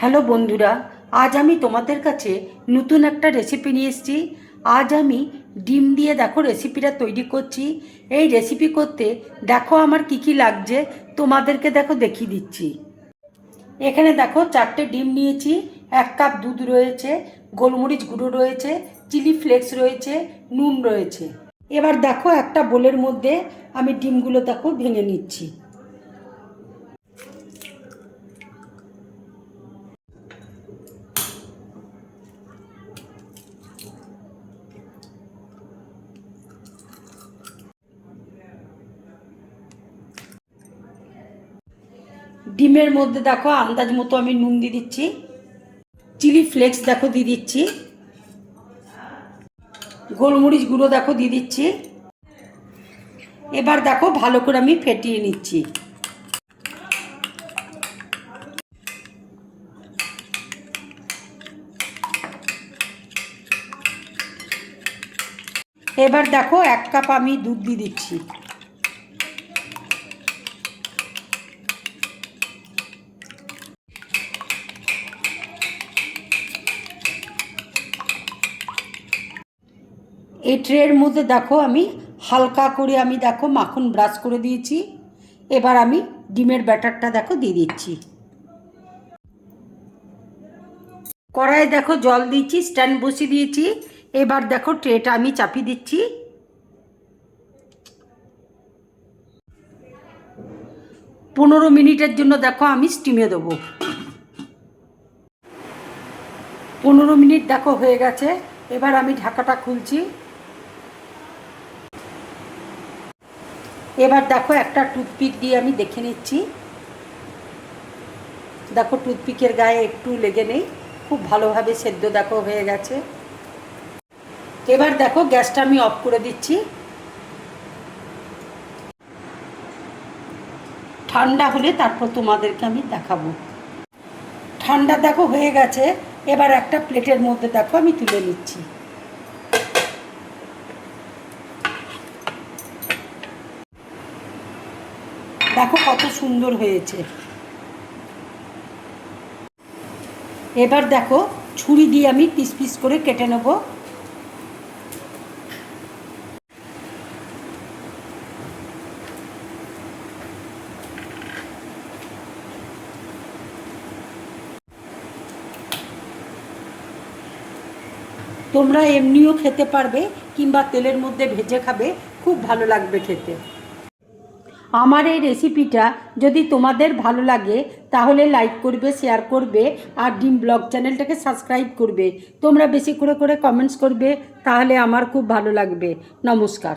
Hello বন্ধুরা, আজ আমি তোমাদের কাছে নতুন একটা রেসিপি নিয়ে এসেছি। আজ আমি ডিম দিয়ে দেখো রেসিপিটা তৈরি করছি। এই রেসিপি করতে দেখো আমার কি কি লাগছে তোমাদেরকে দেখো দেখিয়ে দিচ্ছি। এখানে দেখো 4টে ডিম নিয়েছি, 1 কাপ দুধ রয়েছে, গোলমরিচ গুঁড়ো রয়েছে, চিলি ফ্লেক্স রয়েছে, নুন রয়েছে। এবার দেখো একটা বোলের মধ্যে আমি ডিমগুলো দেখো ভেঙে নিচ্ছি। ডিমের মধ্যে দেখো আন্দাজ মতো আমি নুন দিয়ে দিচ্ছি, চিলি ফ্লেক্স দেখো দিয়ে দিচ্ছি, গোলমরিচ গুঁড়ো দেখো দিয়ে দিচ্ছি। এবার দেখো ভালো করে আমি ফেটিয়ে নিচ্ছি। এবার দেখো 1 কাপ আমি দুধ দিয়ে দিচ্ছি। এই ট্রের মধ্যে দেখো আমি হালকা করে আমি দেখো মাখন ব্রাশ করে দিয়েছি। এবার আমি ডিমের ব্যাটারটা দেখো দিয়ে দিচ্ছি। কড়াইয়ে দেখো জল দিয়েছি, স্ট্যান্ড বসিয়ে দিয়েছি। এবার দেখো ট্রেটা আমি চাপিয়ে দিচ্ছি। 15 মিনিটের জন্য দেখো আমি স্টিমে দেবো। 15 মিনিট দেখো হয়ে গেছে। এবার আমি ঢাকাটা খুলছি। এবার দেখো একটা টুথপিক দিয়ে আমি দেখে নিচ্ছি। দেখো টুথপিকের গায়ে একটু লেগে নেই, খুব ভালোভাবে সেদ্ধ দেখো হয়ে গেছে। এবার দেখো গ্যাসটা আমি অফ করে দিচ্ছি। ঠান্ডা হলে তারপর তোমাদেরকে আমি দেখাবো। ঠান্ডা দেখো হয়ে গেছে। এবার একটা প্লেটের মধ্যে দেখো আমি তুলে নিচ্ছি। দেখো কত সুন্দর হয়েছে। এবার দেখো ছুরি দিয়ে আমি পিস পিস করে কেটে নেব। তোমরা এমনিও খেতে পারবে কিংবা তেলের মধ্যে ভেজে খাবে, খুব ভালো লাগবে খেতে। আমার এই রেসিপিটা যদি তোমাদের ভালো লাগে তাহলে লাইক করবে, শেয়ার করবে আর ডিম ব্লগ চ্যানেলটাকে সাবস্ক্রাইব করবে। তোমরা বেশি করে কমেন্টস করবে, তাহলে আমার খুব ভালো লাগবে। নমস্কার।